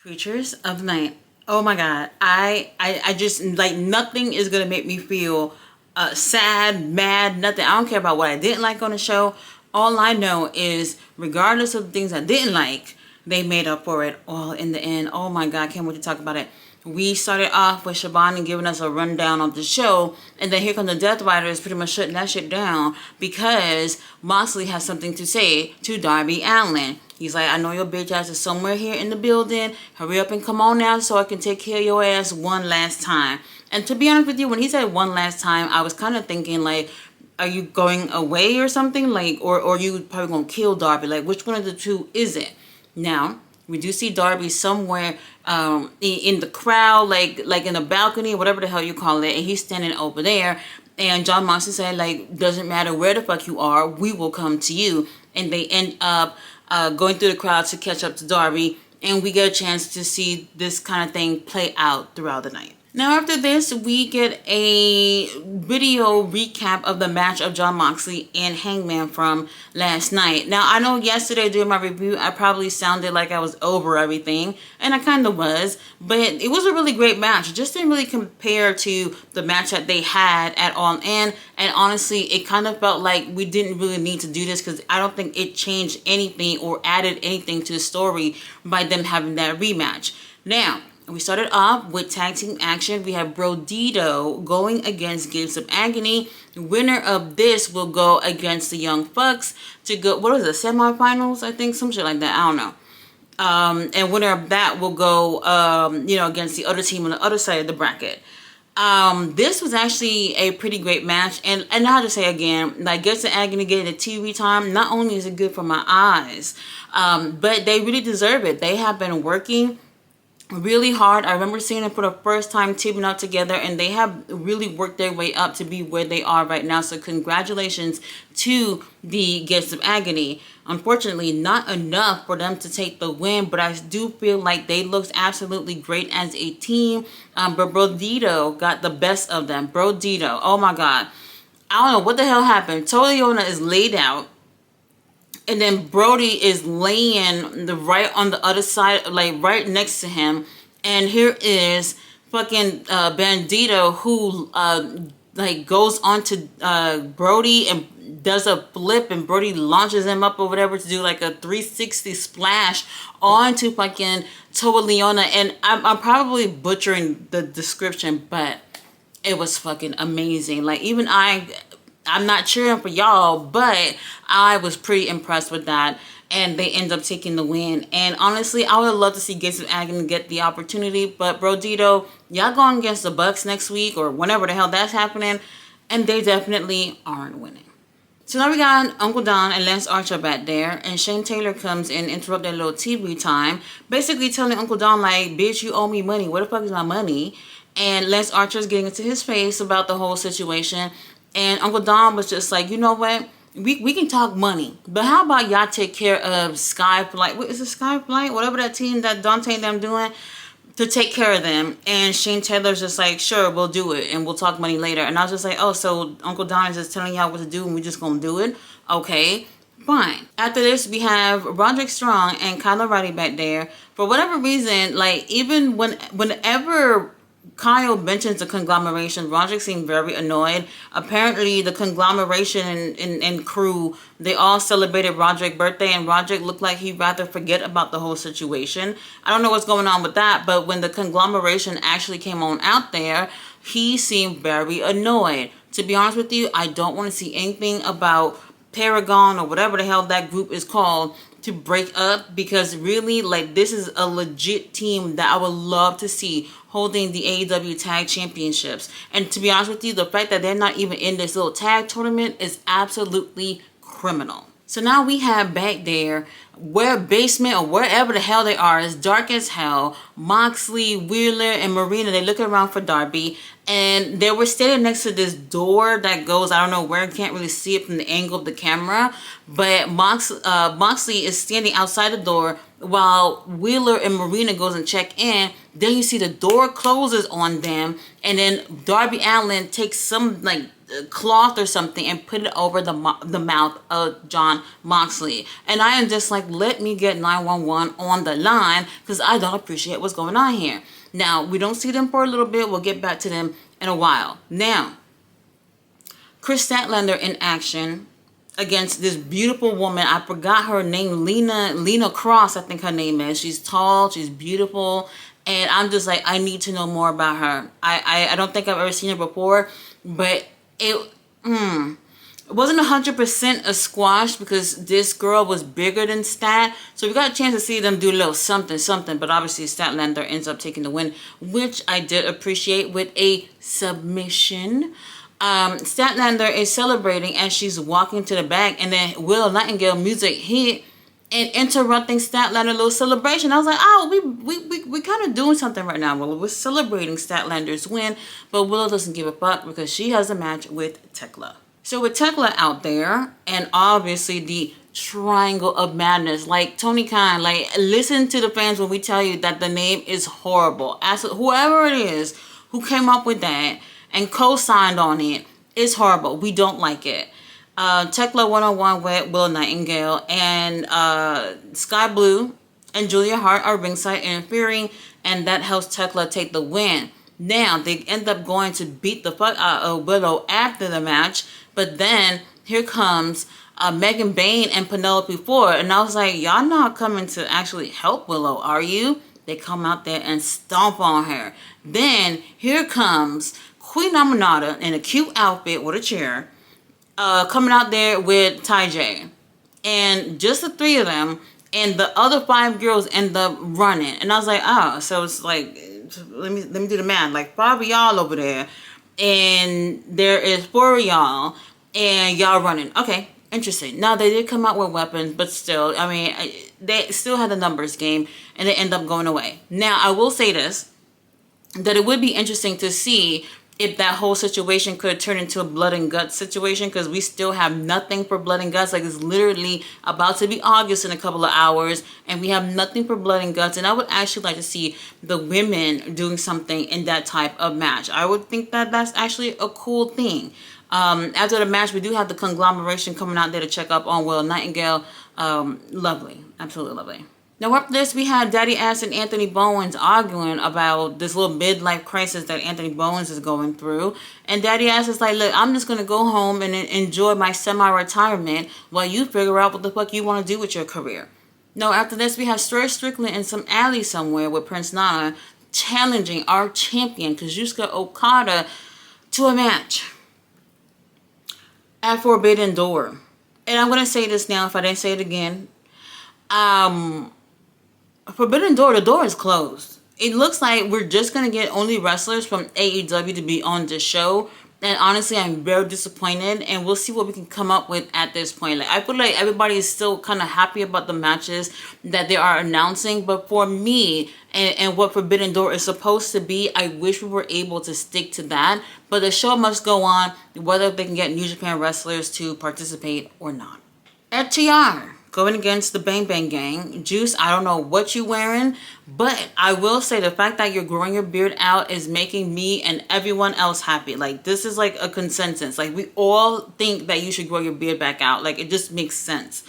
Creatures of the night. Oh my god. I just like nothing is gonna make me feel sad, mad, nothing. I don't care about what I didn't like on the show. All I know is regardless of the things I didn't like, they made up for it all in the end. Oh my god, can't wait to talk about it. We started off with Shabani giving us a rundown of the show, and then here comes the Death Riders pretty much shutting that shit down because Moxley has something to say to Darby Allin. He's like, I know your bitch ass is somewhere here in the building. Hurry up and come on now so I can take care of your ass one last time. And to be honest with you, when he said one last time, I was kind of thinking like, are you going away or something? Like, or you probably gonna kill Darby? Like, which one of the two is it? Now, we do see Darby somewhere in the crowd, like in a balcony, whatever the hell you call it, and he's standing over there. And John Moxley said, like, doesn't matter where the fuck you are, we will come to you. And they end up going through the crowd to catch up to Darby, and we get a chance to see this kind of thing play out throughout the night. Now after this, we get a video recap of the match of John Moxley and Hangman from last night. Now I know yesterday during my review, I probably sounded like I was over everything, and I kind of was, but it was a really great match. It just didn't really compare to the match that they had at all. And honestly, it kind of felt like we didn't really need to do this because I don't think it changed anything or added anything to the story by them having that rematch. Now, we started off with tag team action. We have Brodo going against Gates of Agony. The winner of this will go against the Young Bucks to go, what is it, semifinals? I think, some shit like that. I don't know. And winner of that will go, against the other team on the other side of the bracket. This was actually a pretty great match. And I'll just say again, like, Gates of Agony getting the TV time, not only is it good for my eyes, but they really deserve it. They have been working really hard. I remember seeing them for the first time teaming up together, and they have really worked their way up to be where they are right now. So congratulations to the Gates of Agony. Unfortunately, not enough for them to take the win, but I do feel like they looked absolutely great as a team. But Brodo got the best of them. Brodo, oh my god. I don't know what the hell happened. Toliona is laid out, and then Brody is laying right on the other side, like right next to him. And here is fucking Bandito, who like goes onto Brody and does a flip, and Brody launches him up or whatever to do like a 360 splash onto fucking Toliona. And I'm probably butchering the description, but it was fucking amazing. Like, even I'm not cheering for y'all, but I was pretty impressed with that. And they end up taking the win. And honestly, I would love to see Gates of Agony get the opportunity. But Brodo, y'all going against the Bucks next week or whenever the hell that's happening. And they definitely aren't winning. So now we got Uncle Don and Lance Archer back there. And Shane Taylor comes in, interrupt their little TV time. Basically telling Uncle Don, like, bitch, you owe me money. Where the fuck is my money? And Lance Archer's getting into his face about the whole situation. And Uncle Don was just like, you know what? We can talk money, but how about y'all take care of Skyflight? What is it, Skyflight? Whatever that team that Dante and them doing, to take care of them. And Shane Taylor's just like, sure, we'll do it, and we'll talk money later. And I was just like, oh, so Uncle Don is just telling y'all what to do, and we just gonna do it? Okay, fine. After this, we have Roderick Strong and Kyle O'Reilly back there. For whatever reason, like, even whenever Kyle mentions the conglomeration, Roderick seemed very annoyed. Apparently, the conglomeration and crew, they all celebrated Roderick's birthday, and Roderick looked like he'd rather forget about the whole situation. I don't know what's going on with that, but when the conglomeration actually came on out there, he seemed very annoyed. To be honest with you, I don't want to see anything about Paragon or whatever the hell that group is called to break up, because really, like, this is a legit team that I would love to see holding the AEW Tag Championships. And to be honest with you, the fact that they're not even in this little tag tournament is absolutely criminal. So now we have back there, where basement or wherever the hell they are, is dark as hell. Moxley, Wheeler, and Marina, they looking around for Darby. And they were standing next to this door that goes, I don't know where, can't really see it from the angle of the camera. But Moxley is standing outside the door while Wheeler and Marina goes and check in. Then you see the door closes on them. And then Darby Allin takes some, like, cloth or something and put it over the mouth of John Moxley. And I am just like, let me get 911 on the line, because I don't appreciate what's going on here. Now, we don't see them for a little bit. We'll get back to them in a while. Now, Kris Statlander in action against this beautiful woman. I forgot her name. Lena Cross, I think her name is. She's tall. She's beautiful. And I'm just like, I need to know more about her. I don't think I've ever seen her before. But it wasn't 100% a squash, because this girl was bigger than Stat. So we got a chance to see them do a little something. But obviously Statlander ends up taking the win, which I did appreciate, with a submission. Statlander is celebrating as she's walking to the back, and then Willow Nightingale music hit and interrupting Statlander little celebration. I was like, oh, we kind of doing something right now, Willow. We're celebrating Statlander's win, but Willow doesn't give a fuck because she has a match with Techla. So with Techla out there, and obviously the Triangle of Madness, like Tony Khan, like, listen to the fans when we tell you that the name is horrible. As whoever it is who came up with that and co-signed on it, is horrible. We don't like it. Techla one-on-one with Willow Nightingale, and Sky Blue and Julia Hart are ringside interfering, and that helps Techla take the win. Now, they end up going to beat the fuck out of Willow after the match, but then here comes Megan Bayne and Penelope Ford, and I was like, y'all not coming to actually help Willow, are you? They come out there and stomp on her. Then here comes Queen Aminata in a cute outfit with a chair, coming out there with Ty J. And just the three of them, and the other 5 girls end up running. And I was like, oh, so it's like, let me do the math. Like 5 of y'all over there, and there is 4 of y'all, and y'all running. Okay, interesting. Now, they did come out with weapons, but still, I mean, they still had the numbers game, and they end up going away. Now, I will say this, that it would be interesting to see if that whole situation could turn into a blood and guts situation, because we still have nothing for blood and guts. Like, it's literally about to be August in a couple of hours, and we have nothing for blood and guts. And I would actually like to see the women doing something in that type of match. I would think that that's actually a cool thing. After the match, we do have the conglomeration coming out there to check up on Willow Nightingale. Lovely. Absolutely lovely. Now, after this, we had Daddy Ass and Anthony Bowens arguing about this little midlife crisis that Anthony Bowens is going through. And Daddy Ass is like, look, I'm just going to go home and enjoy my semi-retirement while you figure out what the fuck you want to do with your career. Now, after this, we have Swerve Strickland in some alley somewhere with Prince Nana challenging our champion, Kazuchika Okada, to a match at Forbidden Door. And I'm going to say this now if I didn't say it again. Forbidden Door, the door is closed. It looks like we're just going to get only wrestlers from AEW to be on the show. And honestly, I'm very disappointed. And we'll see what we can come up with at this point. Like, I feel like everybody is still kind of happy about the matches that they are announcing. But for me, and what Forbidden Door is supposed to be, I wish we were able to stick to that. But the show must go on, whether they can get New Japan wrestlers to participate or not. FTR going against the Bang Bang Gang. Juice, I don't know what you're wearing, but I will say the fact that you're growing your beard out is making me and everyone else happy. Like, this is like a consensus. Like, we all think that you should grow your beard back out. Like, it just makes sense.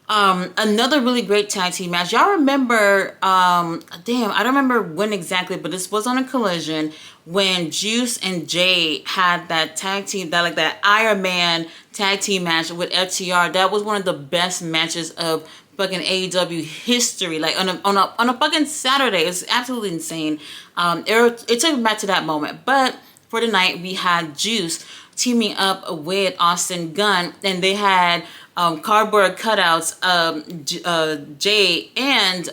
Another really great tag team match. Y'all remember, I don't remember when exactly, but this was on a Collision when Juice and Jay had that tag team, that Iron Man tag team match with FTR. That was one of the best matches of fucking AEW history. Like, on a fucking Saturday. It's absolutely insane. It took me back to that moment. But for tonight, we had Juice teaming up with Austin Gunn, and they had cardboard cutouts of Jay and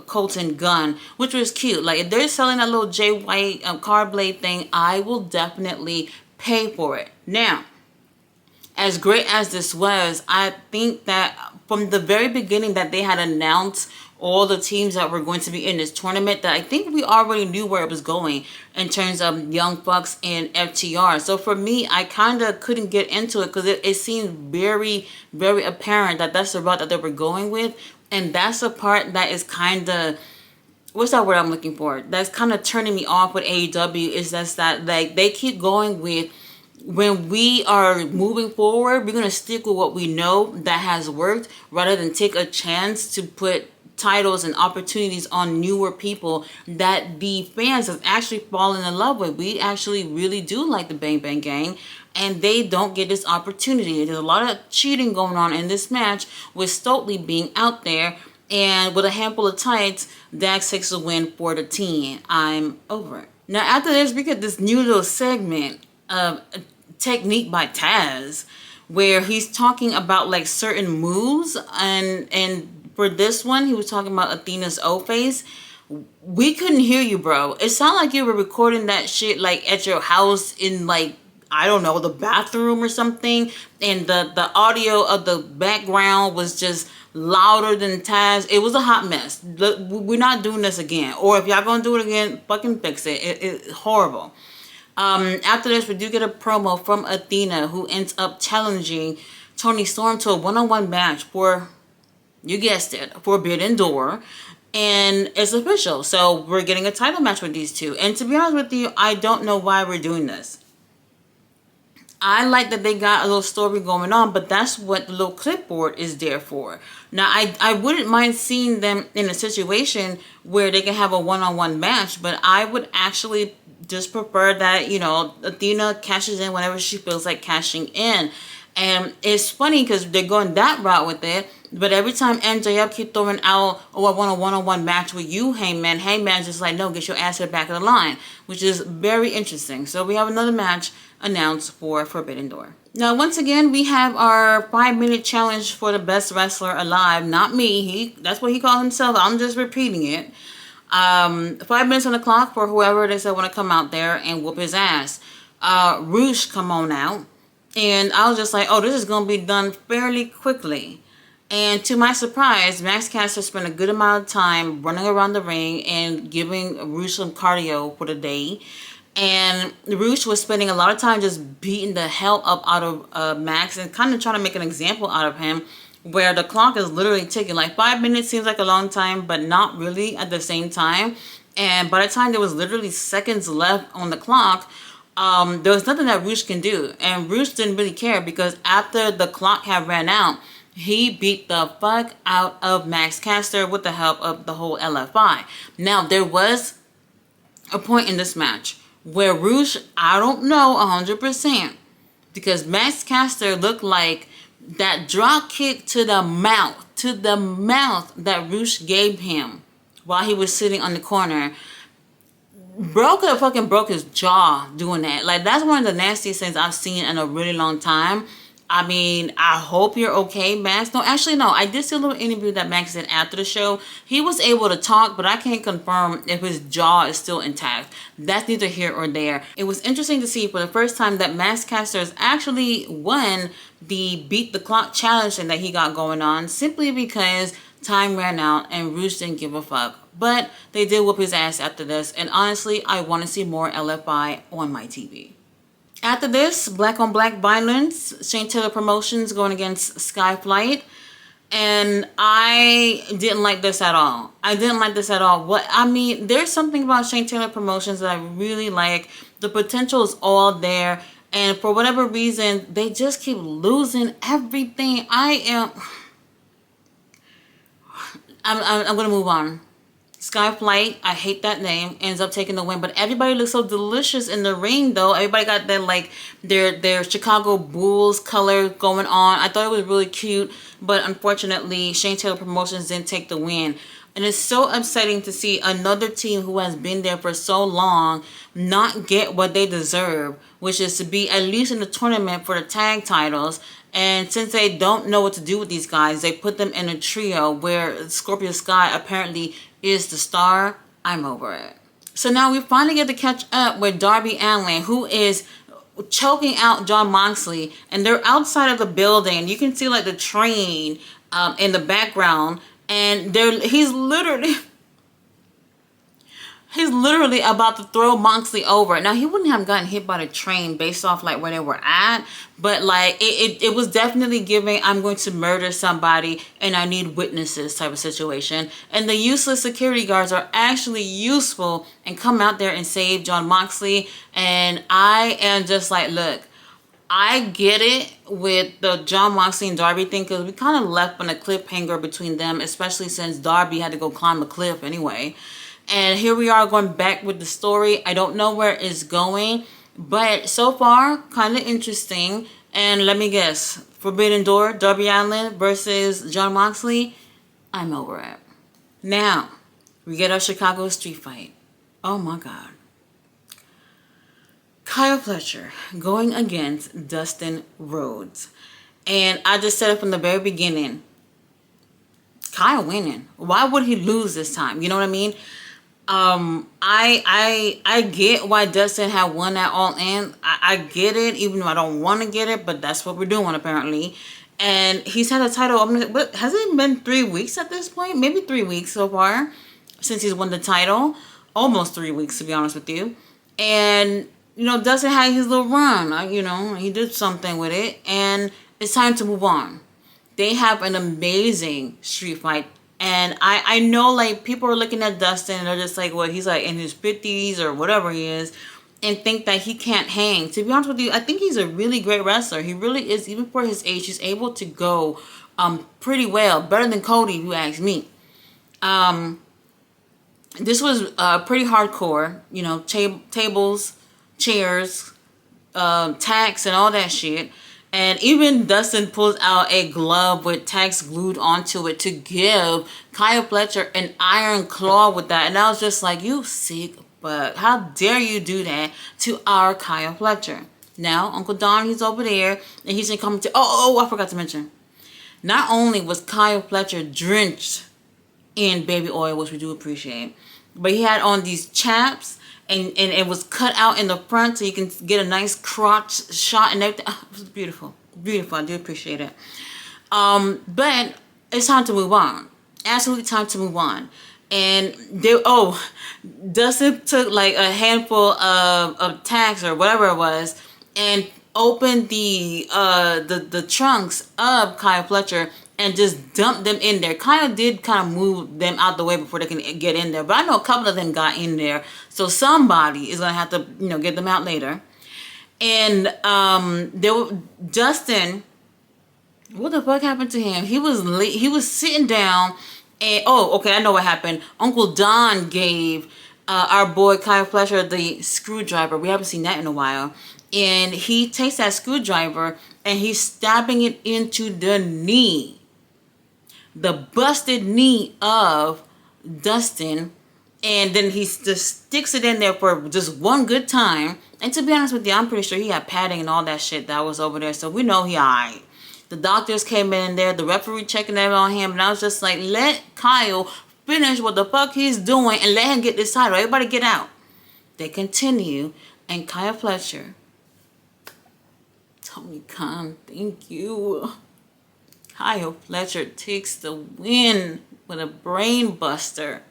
Colton Gunn, which was cute. Like, if they're selling that little Jay White card blade thing, I will definitely pay for it. Now, as great as this was, I think that from the very beginning that they had announced all the teams that were going to be in this tournament, that I think we already knew where it was going in terms of Young Bucks and FTR. So for me, I kind of couldn't get into it because it seemed very, very apparent that that's the route that they were going with. And that's the part that is kind of, what's that word I'm looking for? That's kind of turning me off with AEW, is that like they keep going with when we are moving forward, we're going to stick with what we know that has worked rather than take a chance to put titles and opportunities on newer people that the fans have actually fallen in love with. We actually really do like the Bang Bang Gang, and they don't get this opportunity. There's a lot of cheating going on in this match with Stokely being out there, and with a handful of tights, Dax takes a win for the team. I'm over it. Now after this, we get this new little segment of Technique by Taz, where he's talking about like certain moves, and for this one, he was talking about Athena's O-face. We couldn't hear you, bro. It sounded like you were recording that shit like at your house in like, I don't know, the bathroom or something. And the audio of the background was just louder than Taz. It was a hot mess. We're not doing this again. Or if y'all gonna do it again, fucking fix it. It's horrible. After this, we do get a promo from Athena, who ends up challenging Toni Storm to a one-on-one match for, you guessed it, Forbidden Door, and it's official. So we're getting a title match with these two. And to be honest with you, I don't know why we're doing this. I like that they got a little story going on, but that's what the little clipboard is there for. Now, I wouldn't mind seeing them in a situation where they can have a one-on-one match, but I would actually just prefer that, you know, Athena cashes in whenever she feels like cashing in. And it's funny because they're going that route with it, but every time MJF keep throwing out, oh, I want a one-on-one match with you, Hangman, Hangman's just like, no, get your ass to the back of the line, which is very interesting. So we have another match announced for Forbidden Door. Now, once again, we have our 5-minute challenge for the best wrestler alive. Not me. That's what he calls himself. I'm just repeating it. 5 minutes on the clock for whoever it is that want to come out there and whoop his ass. Roosh come on out. And I was just like, oh, this is going to be done fairly quickly. And to my surprise, Max Caster spent a good amount of time running around the ring and giving Roosh some cardio for the day. And Roosh was spending a lot of time just beating the hell up out of Max and kind of trying to make an example out of him, where the clock is literally ticking. Like 5 minutes seems like a long time, but not really at the same time. And by the time there was literally seconds left on the clock, there was nothing that Roosh can do. And Roosh didn't really care, because after the clock had ran out, he beat the fuck out of Max Caster with the help of the whole LFI. Now, there was a point in this match where Roosh, I don't know 100%, because Max Caster looked like that drop kick to the mouth that Roosh gave him while he was sitting on the corner. Bro could have fucking broke his jaw doing that. Like, that's one of the nastiest things I've seen in a really long time. I mean, I hope you're okay, Max. No, actually, no. I did see a little interview that Max did after the show. He was able to talk, but I can't confirm if his jaw is still intact. That's neither here or there. It was interesting to see for the first time that Max Caster has actually won the Beat the Clock challenge thing that he got going on, simply because time ran out and Roosh didn't give a fuck. But they did whoop his ass after this, and honestly, I want to see more LFI on my TV. After this, black on black violence, Shane Taylor Promotions going against Skyflight. And I didn't like this at all. What I mean, there's something about Shane Taylor Promotions that I really like. The potential is all there. And for whatever reason, they just keep losing everything. I'm going to move on. Skyflight, I hate that name, ends up taking the win, but everybody looks so delicious in the ring though. Everybody got that, like, their Chicago Bulls color going on. I thought it was really cute, but unfortunately Shane Taylor Promotions didn't take the win. And it's so upsetting to see another team who has been there for so long not get what they deserve, which is to be at least in the tournament for the tag titles. And since they don't know what to do with these guys, they put them in a trio where Scorpio Sky apparently is the star. I'm over it. So now we finally get to catch up with Darby Allin, who is choking out Jon Moxley, and they're outside of the building. You can see like the train in the background, and he's literally about to throw Moxley over. Now, he wouldn't have gotten hit by the train based off like where they were at, but like it was definitely giving, I'm going to murder somebody and I need witnesses type of situation. And the useless security guards are actually useful and come out there and save Jon Moxley. And I am just like, look, I get it with the Jon Moxley and Darby thing, because we kind of left on a cliffhanger between them, especially since Darby had to go climb a cliff anyway. And here we are going back with the story. I don't know where it's going, but so far, kind of interesting. And let me guess, Forbidden Door, Darby Allin versus Jon Moxley, I'm over it. Now, we get our Chicago street fight. Oh my God. Kyle Fletcher going against Dustin Rhodes. And I just said it from the very beginning. Kyle winning. Why would he lose this time? You know what I mean? I get why Dustin had won that All In. I get it, even though I don't want to get it, but that's what we're doing apparently. And he's had a title. I mean, what, has it been 3 weeks at this point? Maybe 3 weeks so far since he's won the title. Almost 3 weeks, to be honest with you. And you know, Dustin had his little run. You know, he did something with it, and it's time to move on. They have an amazing street fight. And I know, like, people are looking at Dustin and they're just like, well, he's like in his 50s or whatever he is, and think that he can't hang. To be honest with you, I think he's a really great wrestler. He really is. Even for his age, he's able to go pretty well. Better than Cody, if you ask me. This was pretty hardcore. You know, tables, chairs, tacks, and all that shit. And even Dustin pulls out a glove with tacks glued onto it to give Kyle Fletcher an iron claw with that. And I was just like, you sick fuck. How dare you do that to our Kyle Fletcher? Now, Uncle Don, he's over there. And he's going to come to... I forgot to mention. Not only was Kyle Fletcher drenched in baby oil, which we do appreciate, but he had on these chaps. And it was cut out in the front so you can get a nice crotch shot and everything. Oh, it was beautiful. Beautiful. I do appreciate it. But it's time to move on. Absolutely time to move on. And Dustin took like a handful of tacks or whatever it was and opened the trunks of Kyle Fletcher and just dumped them in there. Kyle did kind of move them out the way before they can get in there. But I know a couple of them got in there. So somebody is going to have to, you know, get them out later. And Dustin, what the fuck happened to him? He was sitting down and, I know what happened. Uncle Don gave our boy Kyle Fletcher the screwdriver. We haven't seen that in a while. And he takes that screwdriver and he's stabbing it into the knee. The busted knee of Dustin, and then he just sticks it in there for just one good time. And to be honest with you, I'm pretty sure he had padding and all that shit that was over there, so we know he alright. The doctors came in there, the referee checking that on him, and I was just like, let Kyle finish what the fuck he's doing and let him get this title. Everybody get out. They continue, and Kyle Fletcher, Tony Khan, thank you. Kyle Fletcher takes the win with a brain buster.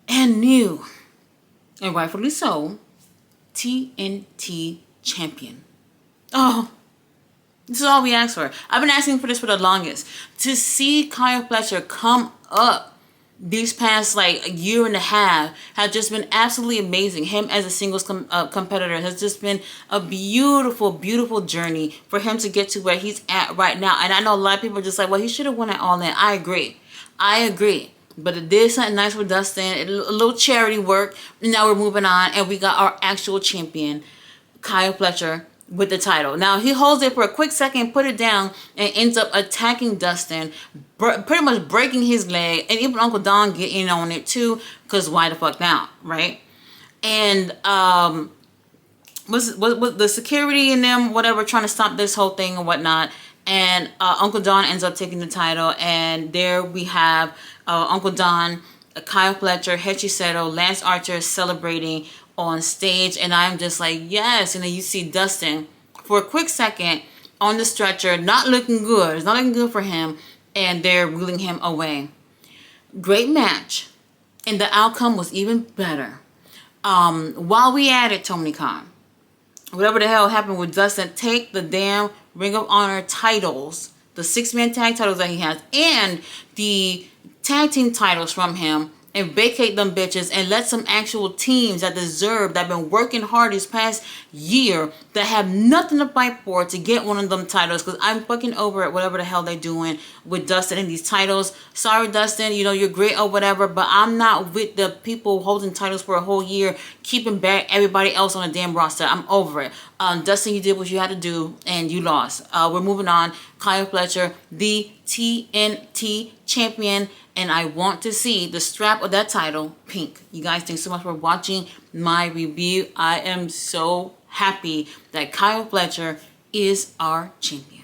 And new, and rightfully so, TNT champion. Oh, this is all we asked for. I've been asking for this for the longest. To see Kyle Fletcher come up these past like a year and a half has just been absolutely amazing. Him as a singles competitor has just been a beautiful, beautiful journey for him to get to where he's at right now. And I know a lot of people are just like, well, he should have won it All In. I agree. But it did something nice with Dustin, a little charity work. And now we're moving on, and we got our actual champion, Kyle Fletcher, with the title. Now, he holds it for a quick second, put it down, and ends up attacking Dustin, pretty much breaking his leg, and even Uncle Don get in on it too, because why the fuck not, right? And was the security in them, whatever, trying to stop this whole thing and whatnot, and Uncle Don ends up taking the title, and there we have Uncle Don, Kyle Fletcher, Hechiseto, Lance Archer celebrating on stage, and I'm just like, yes. And then you see Dustin for a quick second on the stretcher, not looking good. It's not looking good for him, and they're wheeling him away. Great match, and the outcome was even better. While we at it, Tony Khan, whatever the hell happened with Dustin, take the damn Ring of Honor titles, the 6-man tag titles that he has, and the tag team titles from him, and vacate them bitches and let some actual teams that deserve, that have been working hard this past year, that have nothing to fight for, to get one of them titles. Because I'm fucking over it, whatever the hell they're doing with Dustin and these titles. Sorry, Dustin, you know, you're great or whatever, but I'm not with the people holding titles for a whole year, keeping back everybody else on the damn roster. I'm over it. Dustin, you did what you had to do, and you lost. We're moving on. Kyle Fletcher, the TNT champion, and I want to see the strap of that title pink. You guys, thanks so much for watching my review. I am so happy that Kyle Fletcher is our champion.